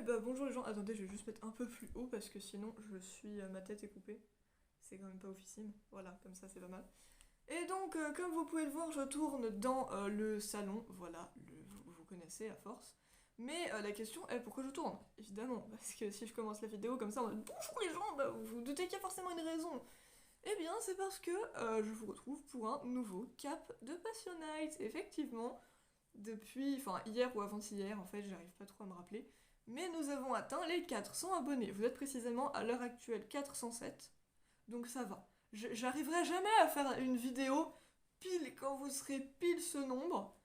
bah bonjour les gens. Attendez, je vais juste mettre un peu plus haut parce que sinon ma tête est coupée. C'est quand même pas officime. Voilà, comme ça c'est pas mal. Et donc, comme vous pouvez le voir, je tourne dans le salon. Voilà, vous connaissez à force. Mais la question est pourquoi je tourne? Évidemment, parce que si je commence la vidéo comme ça en mode bonjour les gens, bah, vous vous doutez qu'il y a forcément une raison. Eh bien, c'est parce que je vous retrouve pour un nouveau cap de Passion Night. Effectivement, depuis, enfin hier ou avant-hier, en fait, j'arrive pas trop à me rappeler. Mais nous avons atteint les 400 abonnés. Vous êtes précisément à l'heure actuelle 407. Donc ça va. J'arriverai jamais à faire une vidéo pile quand vous serez pile ce nombre,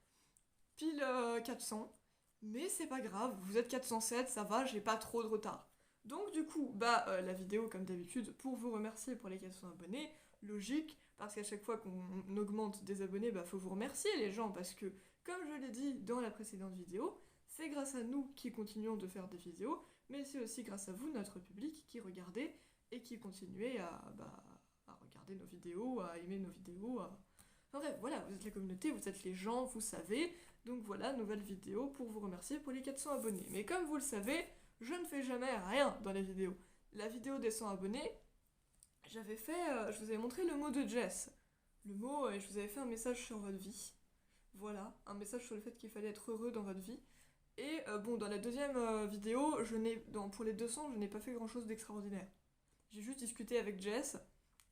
pile 400. Mais c'est pas grave, vous êtes 407, ça va, j'ai pas trop de retard. Donc du coup, la vidéo comme d'habitude, pour vous remercier pour les 400 abonnés, logique, parce qu'à chaque fois qu'on augmente des abonnés, faut vous remercier les gens, parce que comme je l'ai dit dans la précédente vidéo, c'est grâce à nous qui continuons de faire des vidéos, mais c'est aussi grâce à vous, notre public, qui regardez et qui continuez à regarder nos vidéos, à aimer nos vidéos, à... Enfin bref, voilà, vous êtes la communauté, vous êtes les gens, vous savez, donc voilà, nouvelle vidéo pour vous remercier pour les 400 abonnés. Mais comme vous le savez, je ne fais jamais rien dans les vidéos. La vidéo des 100 abonnés, j'avais fait, je vous avais montré le mot de Jess. Le mot, et je vous avais fait un message sur votre vie. Voilà, un message sur le fait qu'il fallait être heureux dans votre vie. Et bon, dans la deuxième vidéo, pour les 200, je n'ai pas fait grand chose d'extraordinaire. J'ai juste discuté avec Jess,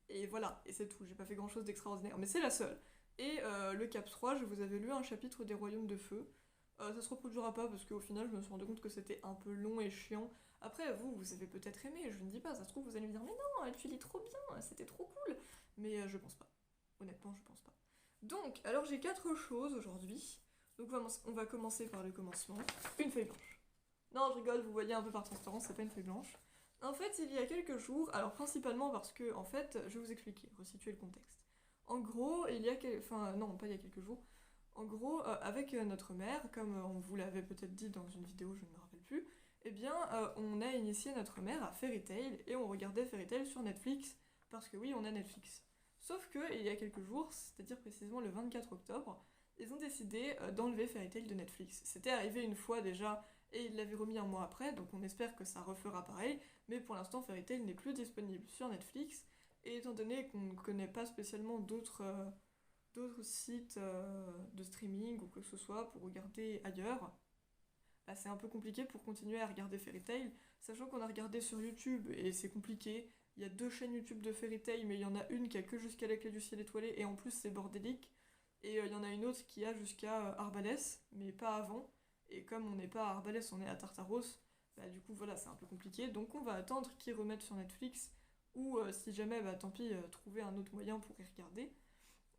et voilà, et c'est tout, j'ai pas fait grand chose d'extraordinaire, mais c'est la seule. Et le cap 3, je vous avais lu un chapitre des Royaumes de Feu. Ça se reproduira pas parce qu'au final, je me suis rendu compte que c'était un peu long et chiant. Après, vous avez peut-être aimé, je ne dis pas, ça se trouve, vous allez me dire, mais non, tu lis trop bien, c'était trop cool. Mais je pense pas. Honnêtement, je pense pas. Donc, alors j'ai quatre choses aujourd'hui. Donc on va commencer par le commencement. Une feuille blanche. Non, je rigole, vous voyez un peu par transparence, c'est pas une feuille blanche. En fait, il y a quelques jours, alors principalement parce que, en fait, je vais vous expliquer, resituer le contexte. En gros, enfin, non, pas il y a quelques jours. En gros, avec notre mère, comme on vous l'avait peut-être dit dans une vidéo, je ne me rappelle plus, eh bien, on a initié notre mère à Fairy Tail et on regardait Fairy Tail sur Netflix, parce que oui, on a Netflix. Sauf que, il y a quelques jours, c'est-à-dire précisément le 24 octobre, ils ont décidé d'enlever Fairy Tail de Netflix. C'était arrivé une fois déjà et ils l'avaient remis un mois après, donc on espère que ça refera pareil, mais pour l'instant Fairy Tail n'est plus disponible sur Netflix, et étant donné qu'on ne connaît pas spécialement d'autres sites de streaming ou quoi que ce soit pour regarder ailleurs, c'est un peu compliqué pour continuer à regarder Fairy Tail, sachant qu'on a regardé sur YouTube et c'est compliqué. Il y a deux chaînes YouTube de Fairy Tail, mais il y en a une qui a que jusqu'à la clé du ciel étoilé et en plus c'est bordélique. Et il y en a une autre qui a jusqu'à Arbalès, mais pas avant. Et comme on n'est pas à Arbalès, on est à Tartaros, du coup voilà, c'est un peu compliqué. Donc on va attendre qu'ils remettent sur Netflix, ou si jamais, tant pis, trouver un autre moyen pour y regarder.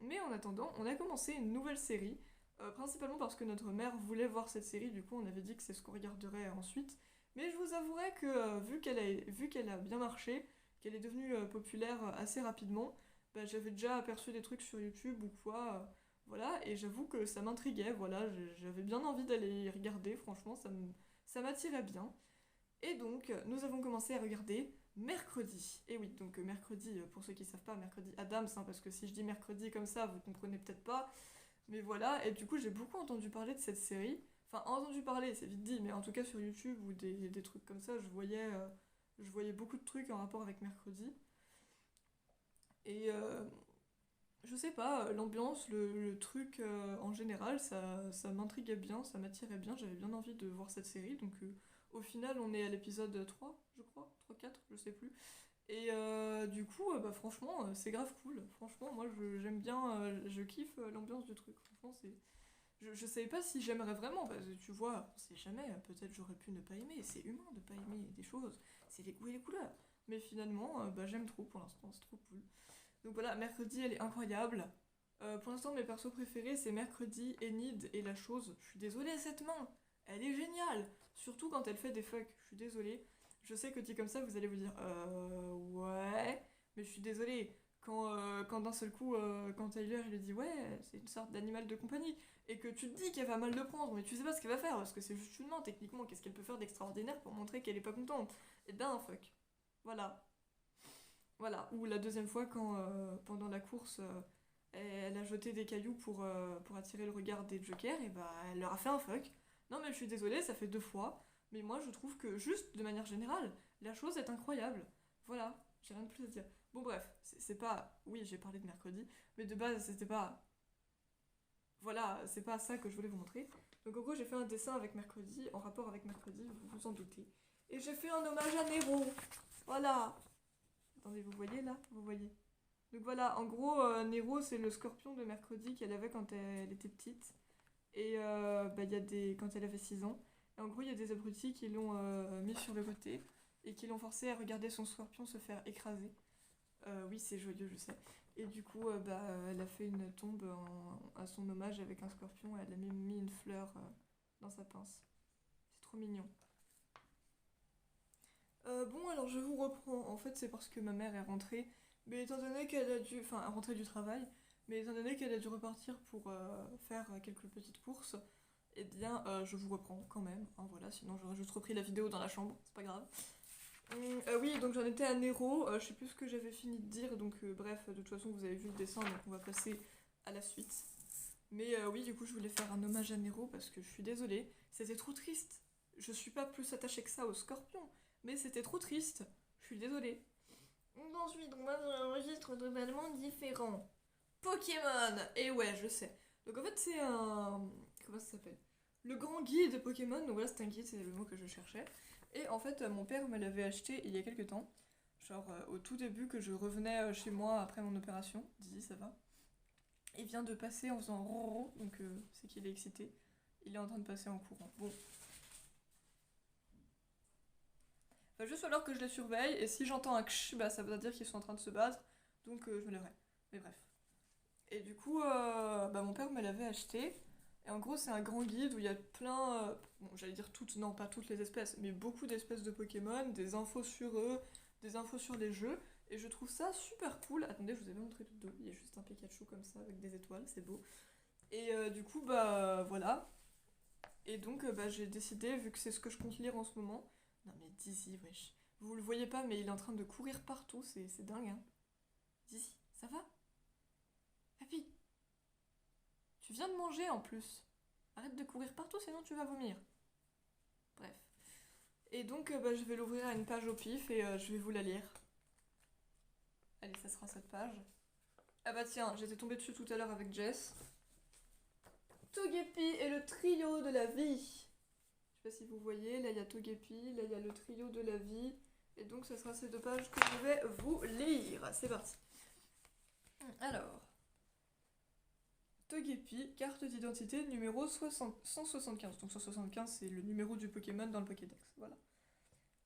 Mais en attendant, on a commencé une nouvelle série, principalement parce que notre mère voulait voir cette série, du coup on avait dit que c'est ce qu'on regarderait ensuite. Mais je vous avouerai que vu qu'elle a bien marché, qu'elle est devenue populaire assez rapidement, j'avais déjà aperçu des trucs sur YouTube ou quoi, voilà, et j'avoue que ça m'intriguait, voilà, j'avais bien envie d'aller y regarder, franchement, ça m'attirait bien. Et donc, nous avons commencé à regarder mercredi. Et oui, donc mercredi, pour ceux qui ne savent pas, mercredi Adams, hein, parce que si je dis mercredi comme ça, vous comprenez peut-être pas. Mais voilà, et du coup, j'ai beaucoup entendu parler de cette série. Enfin, entendu parler, c'est vite dit, mais en tout cas sur YouTube ou des trucs comme ça, je voyais beaucoup de trucs en rapport avec mercredi. Et je sais pas, l'ambiance, le truc en général, ça m'intriguait bien, ça m'attirait bien, j'avais bien envie de voir cette série. Donc au final, on est à l'épisode 3 je crois, 3 4 je sais plus. Et du coup, franchement, c'est grave cool. Franchement, moi, j'aime bien, je kiffe l'ambiance du truc. Franchement, c'est... Je savais pas si j'aimerais vraiment, parce que tu vois, on sait jamais, peut-être j'aurais pu ne pas aimer. C'est humain de pas aimer des choses, c'est les goûts et les couleurs. Mais finalement, j'aime trop pour l'instant, c'est trop cool. Donc voilà, mercredi, elle est incroyable. Pour l'instant, mes persos préférés, c'est mercredi, Enid et la chose. Je suis désolée, cette main, elle est géniale. Surtout quand elle fait des fucks, je suis désolée. Je sais que dit comme ça, vous allez vous dire, ouais, mais je suis désolée. Quand d'un seul coup, quand Tyler il lui dit ouais, c'est une sorte d'animal de compagnie, et que tu te dis qu'elle va mal le prendre, mais tu sais pas ce qu'elle va faire, parce que c'est juste une main, techniquement, qu'est-ce qu'elle peut faire d'extraordinaire pour montrer qu'elle est pas contente? Et ben, fuck. Voilà. Voilà, ou la deuxième fois quand pendant la course elle a jeté des cailloux pour attirer le regard des jokers, et bah elle leur a fait un fuck. Non mais je suis désolée, ça fait deux fois. Mais moi, je trouve que juste, de manière générale, la chose est incroyable. Voilà, j'ai rien de plus à dire. Bon bref, c'est pas... Oui, j'ai parlé de mercredi, mais de base, c'était pas... Voilà, c'est pas ça que je voulais vous montrer. Donc en gros, j'ai fait un dessin avec mercredi, en rapport avec mercredi, vous vous en doutez. Et j'ai fait un hommage à Nero. Voilà. Attendez, vous voyez là? Vous voyez. Donc voilà, en gros, Nero, c'est le scorpion de mercredi qu'elle avait quand elle était petite. Et bah, il y a des... quand elle avait 6 ans. Et en gros, il y a des abrutis qui l'ont mis sur le côté et qui l'ont forcé à regarder son scorpion se faire écraser. Oui, c'est joyeux, je sais. Et du coup, bah, elle a fait une tombe à son hommage avec un scorpion et elle a même mis une fleur dans sa pince. C'est trop mignon. Bon, alors je vous reprends. En fait, c'est parce que ma mère est rentrée. Mais étant donné qu'elle a dû... Enfin, rentrée du travail. Mais étant donné qu'elle a dû repartir pour faire quelques petites courses, eh bien, je vous reprends quand même. Hein, voilà, sinon j'aurais juste repris la vidéo dans la chambre. C'est pas grave. Oui, donc j'en étais à Nero, je sais plus ce que j'avais fini de dire, donc bref, de toute façon vous avez vu le dessin, donc on va passer à la suite. Mais oui, du coup je voulais faire un hommage à Nero parce que je suis désolée, c'était trop triste. Je suis pas plus attachée que ça au scorpion, mais c'était trop triste, je suis désolée. Ensuite, on va dans un registre totalement différent. Pokémon! Et ouais, je sais. Donc en fait c'est un... Comment ça s'appelle? Le grand guide Pokémon, donc voilà c'est un guide, c'est le mot que je cherchais. Et en fait, mon père me l'avait acheté il y a quelques temps. Genre au tout début que je revenais chez moi après mon opération. Didi, ça va? Il vient de passer en faisant roro, donc c'est qu'il est excité. Il est en train de passer en courant. Bon. Va juste falloir que je les surveille, et si j'entends un ksh, bah ça veut dire qu'ils sont en train de se battre, donc je me lèverai. Mais bref. Et du coup, bah, mon père me l'avait acheté. Et en gros, c'est un grand guide où il y a plein, bon, j'allais dire toutes, non, pas toutes les espèces, mais beaucoup d'espèces de Pokémon, des infos sur eux, des infos sur les jeux. Et je trouve ça super cool. Attendez, je vous avais montré tout dos. Il y a juste un Pikachu comme ça avec des étoiles, c'est beau. Et du coup, bah voilà. Et donc, bah, j'ai décidé, vu que c'est ce que je compte lire en ce moment. Non mais Dizzy, wesh. Vous le voyez pas, mais il est en train de courir partout, c'est dingue, hein. Dizzy, ça va? Papy, tu viens de manger en plus. Arrête de courir partout, sinon tu vas vomir. Bref. Et donc, bah, je vais l'ouvrir à une page au pif et je vais vous la lire. Allez, ça sera cette page. Ah bah tiens, j'étais tombée dessus tout à l'heure avec Jess. Togepi et le trio de la vie. Je sais pas si vous voyez, là il y a Togepi, là il y a le trio de la vie. Et donc, ce sera ces deux pages que je vais vous lire. C'est parti. Alors. Togepi, carte d'identité numéro 175. Donc 175, c'est le numéro du Pokémon dans le Pokédex. Voilà.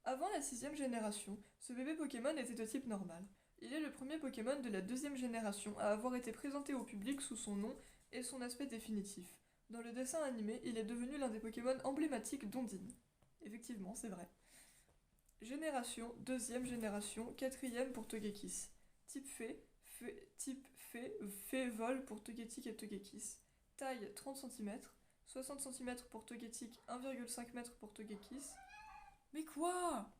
Avant la 6ème génération, ce bébé Pokémon était de type normal. Il est le premier Pokémon de la 2ème génération à avoir été présenté au public sous son nom et son aspect définitif. Dans le dessin animé, il est devenu l'un des Pokémon emblématiques d'Ondine. Effectivement, c'est vrai. Génération, 2ème génération, 4ème pour Togekiss. Type type fée vol pour Togetic et Togekiss. Taille 30 cm, 60 cm pour Togetic, 1,5 m pour Togekiss. Mais quoi?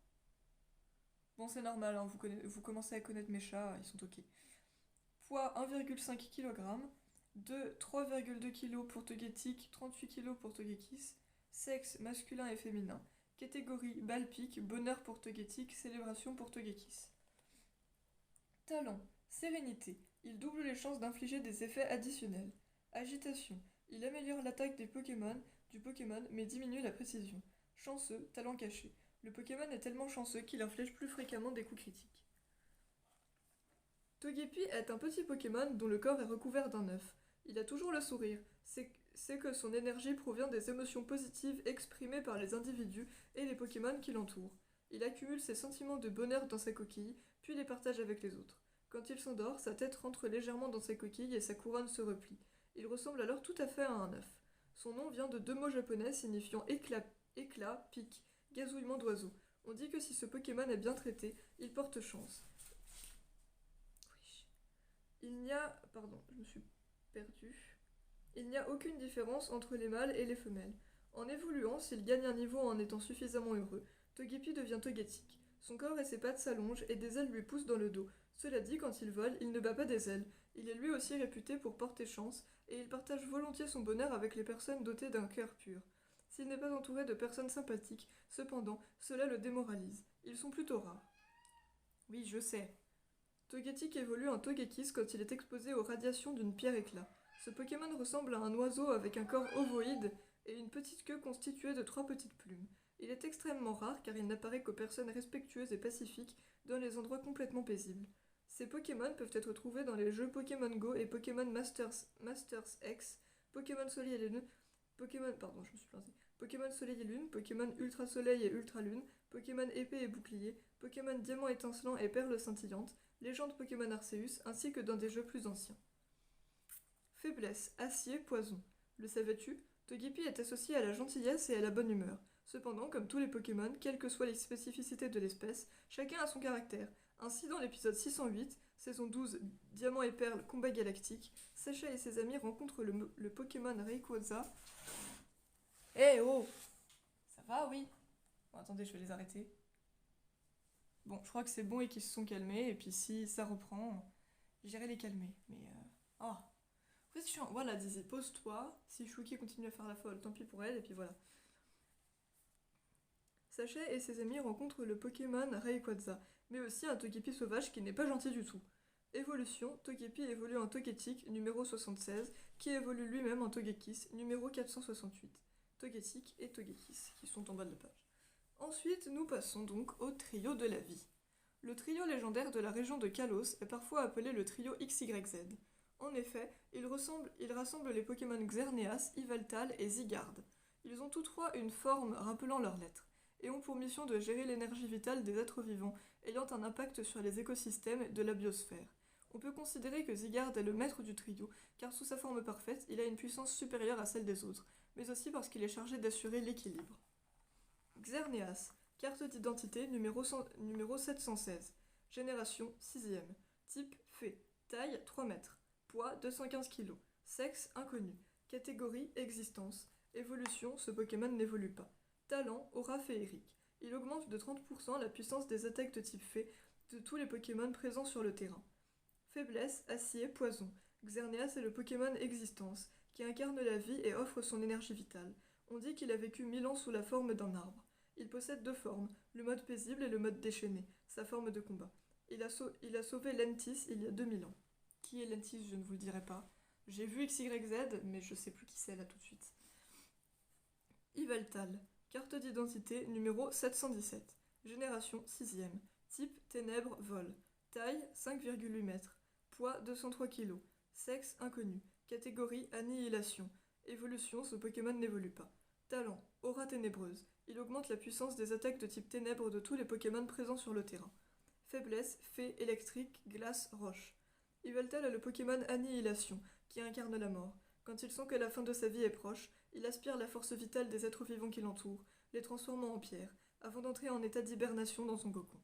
Bon, c'est normal, hein, vous commencez à connaître mes chats, ils sont ok. Poids 1,5 kg, 3,2 kg pour Togetic, 38 kg pour Togekiss. Sexe masculin et féminin. Catégorie Balpic, bonheur pour Togetic, célébration pour Togekiss. Talent, sérénité, il double les chances d'infliger des effets additionnels. Agitation, il améliore l'attaque du Pokémon, mais diminue la précision. Chanceux, talent caché, le Pokémon est tellement chanceux qu'il inflige plus fréquemment des coups critiques. Togepi est un petit Pokémon dont le corps est recouvert d'un œuf. Il a toujours le sourire, c'est que son énergie provient des émotions positives exprimées par les individus et les Pokémon qui l'entourent. Il accumule ses sentiments de bonheur dans sa coquille, puis les partage avec les autres. Quand il s'endort, sa tête rentre légèrement dans sa coquille et sa couronne se replie. Il ressemble alors tout à fait à un œuf. Son nom vient de 2 mots japonais signifiant éclat, pic, gazouillement d'oiseau. On dit que si ce Pokémon est bien traité, il porte chance. Il n'y a... Pardon, je me suis perdue. Il n'y a aucune différence entre les mâles et les femelles. En évoluant, s'il gagne un niveau en étant suffisamment heureux, Togepi devient Togetic. Son corps et ses pattes s'allongent et des ailes lui poussent dans le dos. Cela dit, quand il vole, il ne bat pas des ailes. Il est lui aussi réputé pour porter chance, et il partage volontiers son bonheur avec les personnes dotées d'un cœur pur. S'il n'est pas entouré de personnes sympathiques, cependant, cela le démoralise. Ils sont plutôt rares. Oui, je sais. Togetic évolue en Togekiss quand il est exposé aux radiations d'une pierre éclat. Ce Pokémon ressemble à un oiseau avec un corps ovoïde et une petite queue constituée de 3 petites plumes. Il est extrêmement rare car il n'apparaît qu'aux personnes respectueuses et pacifiques dans les endroits complètement paisibles. Ces Pokémon peuvent être trouvés dans les jeux Pokémon Go et Pokémon Masters X, Pokémon Soleil et Lune, Pokémon Soleil et Lune, Pokémon Ultra Soleil et Ultra Lune, Pokémon Épée et Bouclier, Pokémon Diamant étincelant et Perle scintillante, Légende Pokémon Arceus, ainsi que dans des jeux plus anciens. Faiblesse, acier, poison. Le savais-tu? Togepi est associé à la gentillesse et à la bonne humeur. Cependant, comme tous les Pokémon, quelles que soient les spécificités de l'espèce, chacun a son caractère. Ainsi, dans l'épisode 608, saison 12, Diamant et Perle, combat galactique, Sacha et ses amis rencontrent le Pokémon Rayquaza. Eh oh! Ça va, oui? Bon, attendez, je vais les arrêter. Bon, je crois que c'est bon et qu'ils se sont calmés, et puis si ça reprend, j'irai les calmer. Mais oh! C'est chiant. Voilà, Dizzy, pose-toi. Si Shuki continue à faire la folle, tant pis pour elle, et puis voilà. Sacha et ses amis rencontrent le Pokémon Rayquaza, mais aussi un Togepi sauvage qui n'est pas gentil du tout. Évolution, Togepi évolue en Togetic, numéro 76, qui évolue lui-même en Togekiss, numéro 468. Togetic et Togekiss, qui sont en bas de la page. Ensuite, nous passons donc au trio de la vie. Le trio légendaire de la région de Kalos est parfois appelé le trio XYZ. En effet, il rassemble les Pokémon Xerneas, Yveltal et Zygarde. Ils ont tous trois une forme rappelant leurs lettres, et ont pour mission de gérer l'énergie vitale des êtres vivants, ayant un impact sur les écosystèmes de la biosphère. On peut considérer que Zygarde est le maître du trio, car sous sa forme parfaite, il a une puissance supérieure à celle des autres, mais aussi parce qu'il est chargé d'assurer l'équilibre. Xerneas, carte d'identité numéro 716, génération 6ème, type fée, taille 3 mètres, poids 215 kg, sexe inconnu, catégorie existence, évolution, ce Pokémon n'évolue pas. Talent, aura féerique. Il augmente de 30% la puissance des attaques de type fée de tous les Pokémon présents sur le terrain. Faiblesse, acier, poison. Xerneas est le Pokémon existence, qui incarne la vie et offre son énergie vitale. On dit qu'il a vécu 1000 ans sous la forme d'un arbre. Il possède 2 formes, le mode paisible et le mode déchaîné, sa forme de combat. Il a sauvé Lentis il y a 2000 ans. Qui est Lentis, je ne vous le dirai pas. J'ai vu XYZ, mais je sais plus qui c'est là tout de suite. Yveltal, carte d'identité numéro 717, génération 6ème, type ténèbres vol, taille 5,8 m, poids 203 kg, sexe inconnu, catégorie annihilation, évolution, ce Pokémon n'évolue pas. Talent, aura ténébreuse, il augmente la puissance des attaques de type ténèbres de tous les Pokémon présents sur le terrain. Faiblesse, fée, électrique, glace, roche. Yveltal est le Pokémon Annihilation, qui incarne la mort. Quand il sent que la fin de sa vie est proche, il aspire la force vitale des êtres vivants qui l'entourent, les transformant en pierre, avant d'entrer en état d'hibernation dans son cocon.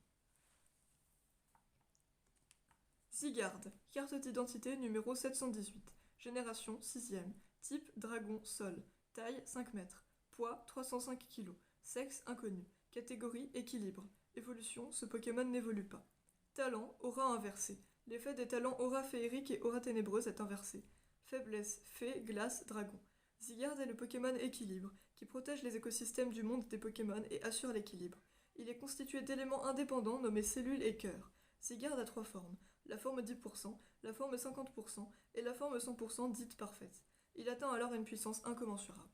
Zygarde, carte d'identité numéro 718, génération 6ème, type dragon sol, taille 5 mètres, poids 305 kg, sexe inconnu, catégorie équilibre, évolution, ce Pokémon n'évolue pas. Talent, aura inversé. L'effet des talents aura féerique et aura ténébreuse est inversé. Faiblesse, fée, glace, dragon. Zygarde est le Pokémon équilibre, qui protège les écosystèmes du monde des Pokémon et assure l'équilibre. Il est constitué d'éléments indépendants nommés cellules et cœurs. Zygarde a 3 formes, la forme 10%, la forme 50% et la forme 100% dite parfaite. Il atteint alors une puissance incommensurable.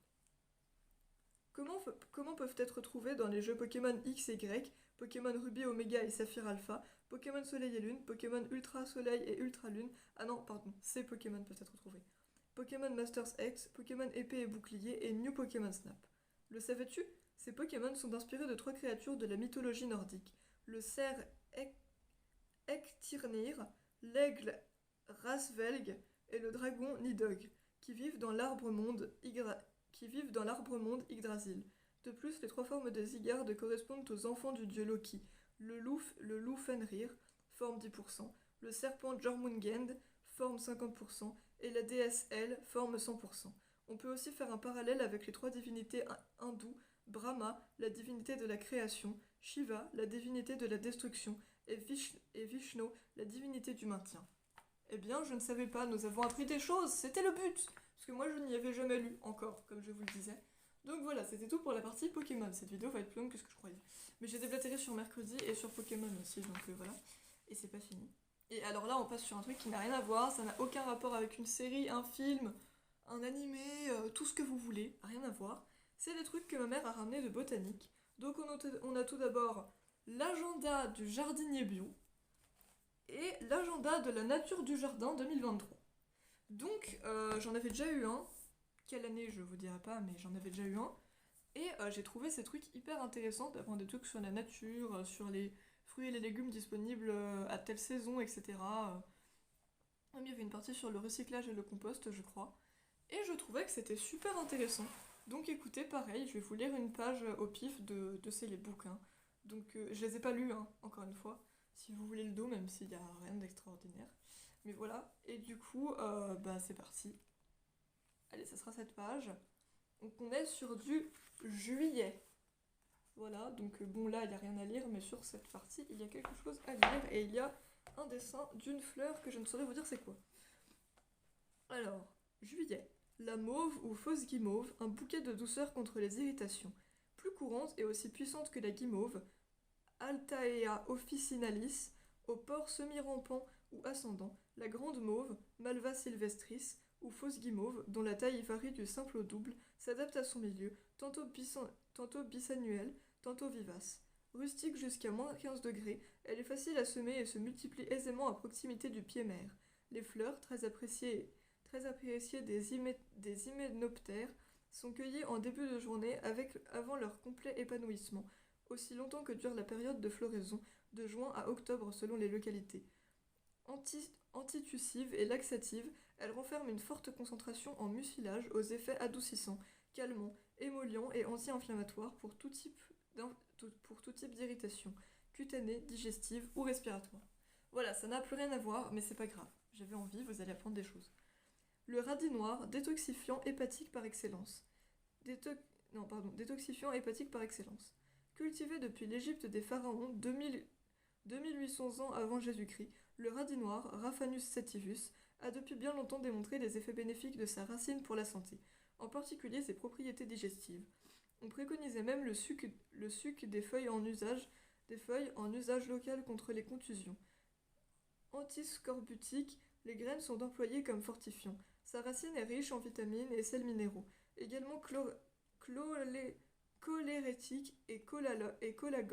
Comment peuvent être trouvés dans les jeux Pokémon X et Y, Pokémon Ruby, Omega et Saphir Alpha, Pokémon Soleil et Lune, Pokémon Ultra Soleil et Ultra Lune, ces Pokémon peuvent être trouvés. Pokémon Masters X, Pokémon Épée et Bouclier et New Pokémon Snap. Le savais-tu? Ces Pokémon sont inspirés de 3 créatures de la mythologie nordique. Le cerf Ektirnir, l'aigle Rasvelg et le dragon Nidhogg, qui vivent dans l'arbre monde Yggdrasil. De plus, les 3 formes de Zygarde correspondent aux enfants du dieu Loki. Le loup Fenrir, forme 10%, le serpent Jormungand, forme 50%, et la déesse Elle, forme 100%. On peut aussi faire un parallèle avec les 3 divinités hindoues, Brahma, la divinité de la création, Shiva, la divinité de la destruction, et Vishnu, la divinité du maintien. Eh bien, je ne savais pas, nous avons appris des choses, c'était le but! Parce que moi, je n'y avais jamais lu encore, comme je vous le disais. Donc voilà, c'était tout pour la partie Pokémon. Cette vidéo va être plus longue que ce que je croyais. Mais j'ai déblatéré sur mercredi et sur Pokémon aussi, donc voilà. Et c'est pas fini. Et alors là, on passe sur un truc qui n'a rien à voir, ça n'a aucun rapport avec une série, un film, un animé, tout ce que vous voulez, rien à voir. C'est des trucs que ma mère a ramenés de botanique. Donc on a tout d'abord l'agenda du jardinier bio et l'agenda de la nature du jardin 2023. Donc j'en avais déjà eu un. Quelle année, je vous dirai pas, mais j'en avais déjà eu un. Et j'ai trouvé ces trucs hyper intéressants d'apprendre des trucs sur la nature, sur les fruits et les légumes disponibles à telle saison, etc. Il y avait une partie sur le recyclage et le compost, je crois. Et je trouvais que c'était super intéressant. Donc écoutez, pareil, je vais vous lire une page au pif de ces les bouquins. Donc je les ai pas lus, hein, encore une fois, si vous voulez le dos, même s'il n'y a rien d'extraordinaire. Mais voilà, et du coup, bah c'est parti. Allez, ça sera cette page. Donc on est sur du juillet. Voilà, donc bon là il n'y a rien à lire, mais sur cette partie il y a quelque chose à lire et il y a un dessin d'une fleur que je ne saurais vous dire c'est quoi. Alors, juillet. La mauve ou fausse guimauve, un bouquet de douceur contre les irritations. Plus courante et aussi puissante que la guimauve, Altaea officinalis, au port semi-rampant ou ascendant, la grande mauve, Malva sylvestris, ou fausse guimauve, dont la taille varie du simple au double, s'adapte à son milieu, tantôt bisannuelle, tantôt vivace. Rustique jusqu'à -15 degrés, elle est facile à semer et se multiplie aisément à proximité du pied-mère. Les fleurs, très appréciées des hyménoptères, sont cueillies en début de journée avant leur complet épanouissement, aussi longtemps que dure la période de floraison, de juin à octobre selon les localités. Antitussive et laxative, elle renferme une forte concentration en mucilage aux effets adoucissants, calmants, émollients et anti-inflammatoires pour tout type d'irritation, cutanée, digestive ou respiratoire. Voilà, ça n'a plus rien à voir, mais c'est pas grave. J'avais envie, vous allez apprendre des choses. Le radis noir, détoxifiant hépatique par excellence. Détoxifiant hépatique par excellence. Cultivé depuis l'Égypte des pharaons 2800 ans avant Jésus-Christ, le radis noir, Raphanus sativus, a depuis bien longtemps démontré les effets bénéfiques de sa racine pour la santé, en particulier ses propriétés digestives. On préconisait même le suc des feuilles en usage local contre les contusions. Antiscorbutiques, les graines sont employées comme fortifiants. Sa racine est riche en vitamines et sels minéraux, également cholérétique et collagone